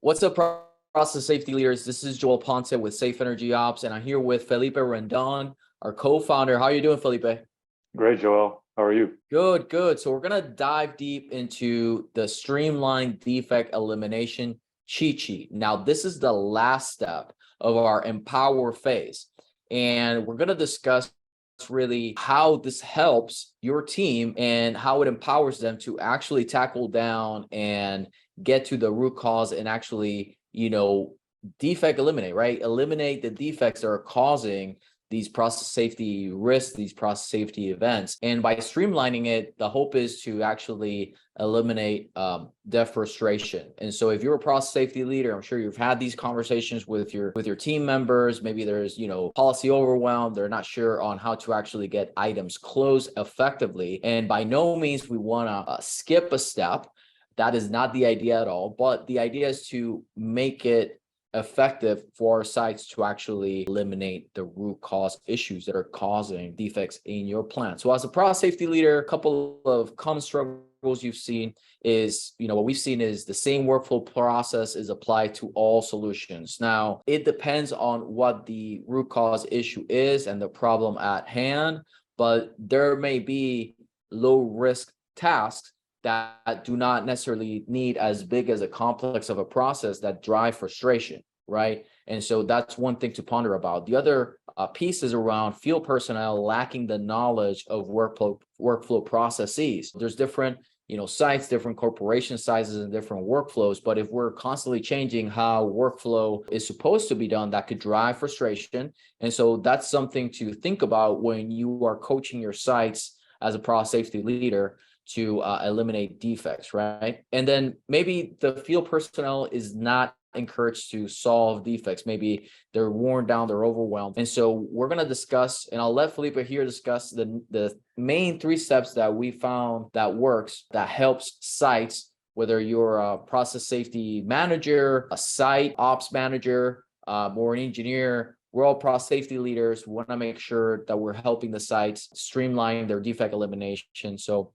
What's up, process safety leaders? This is Joel Ponce with Safe Energy Ops, and I'm here with Felipe Rendon, our co-founder. How are you doing, Felipe? Great, Joel. How are you? Good, good. So we're gonna dive deep into the Streamline Defect Elimination cheat sheet. Now, this is the last step of our Empower phase, and we're gonna discuss really how this helps your team and how it empowers them to actually tackle down and get to the root cause and actually, defect eliminate, right? Eliminate the defects that are causing these process safety risks, these process safety events. And by streamlining it, the hope is to actually eliminate dev frustration. And so if you're a process safety leader, I'm sure you've had these conversations with your team members. Maybe there's, policy overwhelm. They're not sure on how to actually get items closed effectively. And by no means we want to skip a step. That is not the idea at all. But the idea is to make it effective for our sites to actually eliminate the root cause issues that are causing defects in your plant. So as a process safety leader, a couple of common struggles you've seen is, what we've seen is the same workflow process is applied to all solutions. Now, it depends on what the root cause issue is and the problem at hand, but there may be low risk tasks that do not necessarily need as big as a complex of a process that drive frustration, right? And so that's one thing to ponder about. The other piece is around field personnel lacking the knowledge of workflow processes. There's different sites, different corporation sizes, and different workflows. But if we're constantly changing how workflow is supposed to be done, that could drive frustration. And so that's something to think about when you are coaching your sites as a process safety leader to eliminate defects, right? And then maybe the field personnel is not encouraged to solve defects. Maybe they're worn down, they're overwhelmed. And so we're going to discuss, and I'll let Felipe here discuss the main 3 steps that we found that works, that helps sites, whether you're a process safety manager, a site ops manager, or an engineer. We're all process safety leaders. We want to make sure that we're helping the sites streamline their defect elimination. So,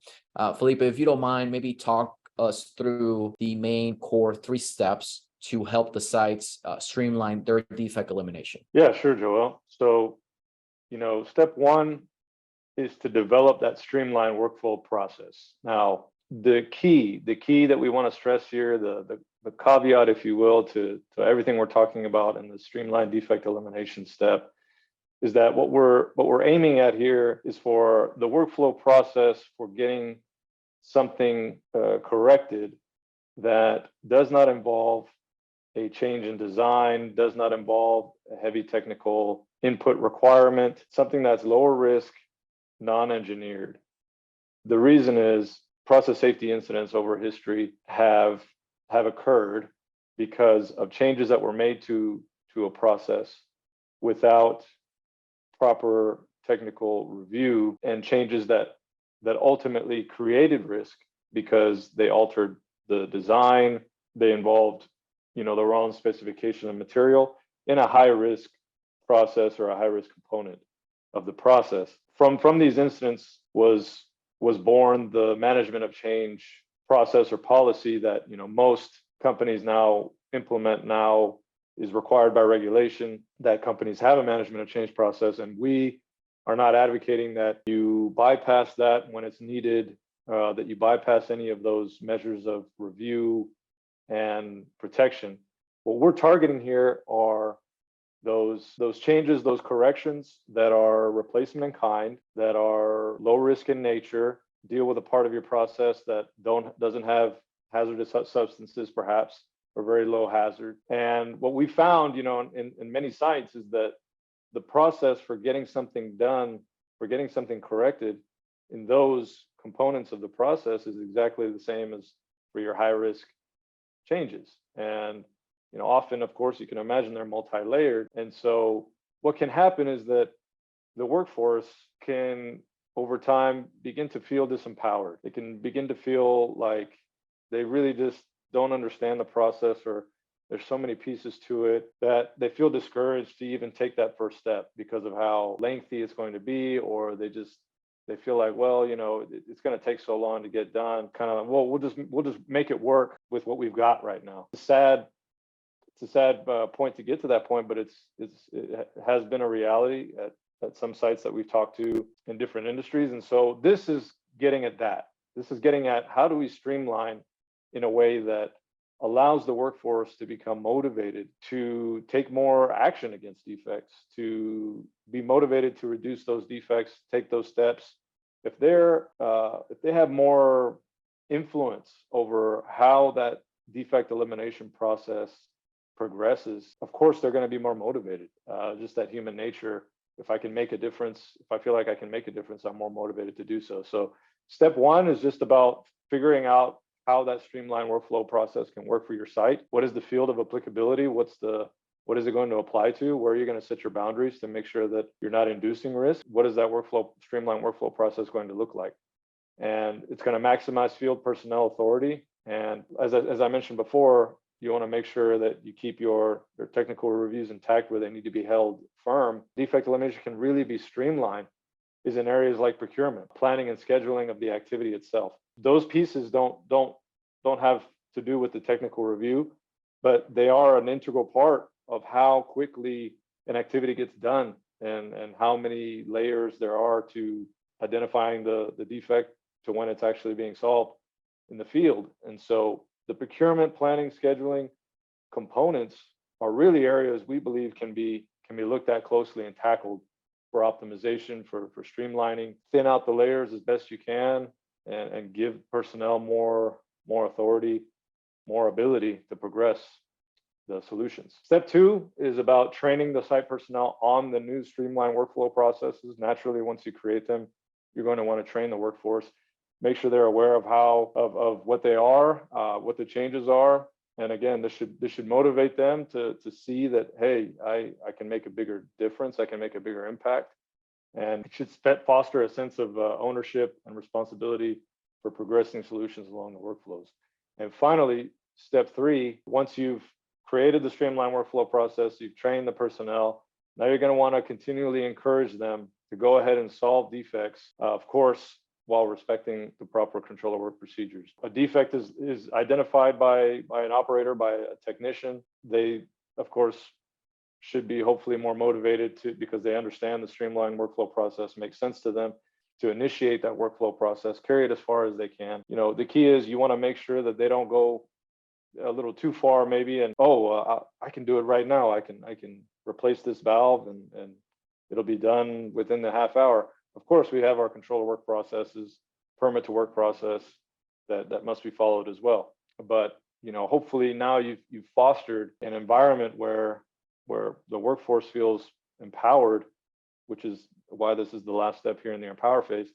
Felipe, if you don't mind, maybe talk us through the main core 3 steps to help the sites streamline their defect elimination. Yeah, sure, Joel. So, step 1 is to develop that streamlined workflow process. Now, the key that we want to stress here, the caveat, if you will, to everything we're talking about in the streamlined defect elimination step is that what we're aiming at here is for the workflow process for getting something corrected that does not involve a change in design, does not involve a heavy technical input requirement, something that's lower risk, non-engineered. The reason is process safety incidents over history have occurred because of changes that were made to a process without proper technical review, and changes that ultimately created risk because they altered the design, they involved the wrong specification of material in a high risk process or a high risk component of the process. From these incidents was born the management of change process or policy that most companies now implement, now is required by regulation, that companies have a management of change process. And we are not advocating that you bypass that when it's needed, that you bypass any of those measures of review and protection. What we're targeting here are those changes, those corrections that are replacement in kind, that are low risk in nature, deal with a part of your process that doesn't have hazardous substances perhaps, or very low hazard. And what we found, in many sites is that the process for getting something done, for getting something corrected in those components of the process is exactly the same as for your high risk changes. And often, of course, you can imagine they're multi-layered. And so what can happen is that the workforce can, over time, begin to feel disempowered. They can begin to feel like they really just don't understand the process, or there's so many pieces to it that they feel discouraged to even take that first step because of how lengthy it's going to be, or they feel like, well, it's going to take so long to get done. Kind of, well, we'll just make it work with what we've got right now. The sad a sad point to get to that point, but it has been a reality at some sites that we've talked to in different industries. And so this is getting at that. This is getting at how do we streamline in a way that allows the workforce to become motivated to take more action against defects, to be motivated to reduce those defects, take those steps. If they have more influence over how that defect elimination process progresses, of course they're going to be more motivated. Just that human nature. If I can make a difference, if I feel like I can make a difference, I'm more motivated to do so. So step one is just about figuring out how that streamlined workflow process can work for your site. What is the field of applicability? What is it going to apply to? Where are you going to set your boundaries to make sure that you're not inducing risk? What is that streamlined workflow process going to look like? And it's going to maximize field personnel authority. And as I mentioned before, you want to make sure that you keep your technical reviews intact where they need to be held firm. Defect elimination can really be streamlined is in areas like procurement, planning and scheduling of the activity itself. Those pieces don't have to do with the technical review, but they are an integral part of how quickly an activity gets done and how many layers there are to identifying the defect to when it's actually being solved in the field. And so the procurement, planning, scheduling components are really areas we believe can be looked at closely and tackled for optimization, for streamlining, thin out the layers as best you can, and give personnel more authority, more ability to progress the solutions. Step two is about training the site personnel on the new streamlined workflow processes. Naturally, once you create them, you're going to want to train the workforce, make sure they're aware of what they are, what the changes are. And again, this should motivate them to see that, hey, I can make a bigger difference, I can make a bigger impact. And it should foster a sense of ownership and responsibility for progressing solutions along the workflows. And finally, step three, once you've created the streamlined workflow process, you've trained the personnel, now you're going to want to continually encourage them to go ahead and solve defects, of course, while respecting the proper control of work procedures. A defect is identified by an operator, by a technician. They, of course, should be hopefully more motivated because they understand the streamlined workflow process makes sense to them, to initiate that workflow process, carry it as far as they can. You know, the key is you want to make sure that they don't go a little too far maybe and I can do it right now. I can replace this valve and it'll be done within the half hour. Of course, we have our control of work processes, permit to work process that must be followed as well. But you know, hopefully now you've fostered an environment where the workforce feels empowered, which is why this is the last step here in the empower phase,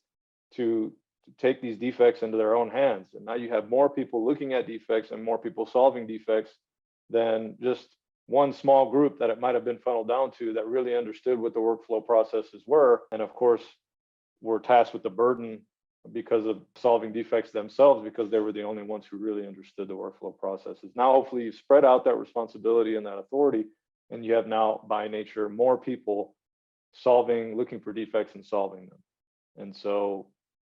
to take these defects into their own hands. And now you have more people looking at defects and more people solving defects than just one small group that it might have been funneled down to that really understood what the workflow processes were. And of course, were tasked with the burden because of solving defects themselves, because they were the only ones who really understood the workflow processes. Now, hopefully you spread out that responsibility and that authority, and you have now by nature more people looking for defects and solving them. And so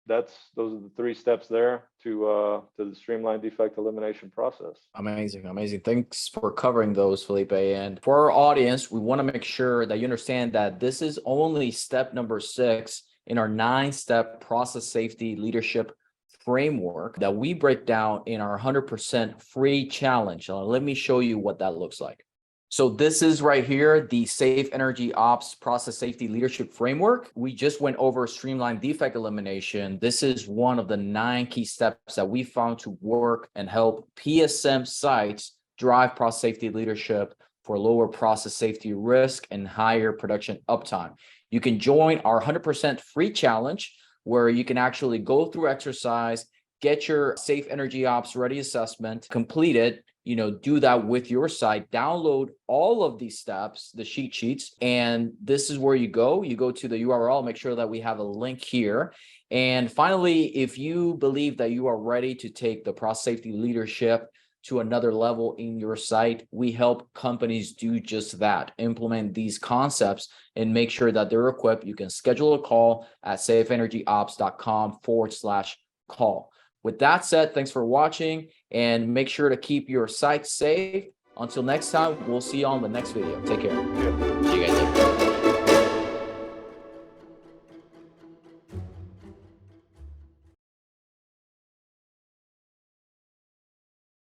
those are the three steps there to the streamlined defect elimination process. Amazing. Thanks for covering those, Felipe. And for our audience, we want to make sure that you understand that this is only step number 6 in our 9-step process safety leadership framework that we break down in our 100% free challenge. Let me show you what that looks like. So this is right here, the Safe Energy Ops Process Safety Leadership Framework. We just went over streamlined defect elimination. This is one of the 9 key steps that we found to work and help PSM sites drive process safety leadership for lower process safety risk and higher production uptime. You can join our 100% free challenge where you can actually go through exercise, get your Safe Energy Ops Ready assessment completed, do that with your site, download all of these steps, the cheat sheets, and this is where you go to the URL, make sure that we have a link here. And finally, if you believe that you are ready to take the process safety leadership to another level in your site, we help companies do just that, implement these concepts and make sure that they're equipped. You can schedule a call at safeenergyops.com/call. With that said, thanks for watching and make sure to keep your site safe Until next time, we'll see you on the next video. Take care. Yeah. See you guys later.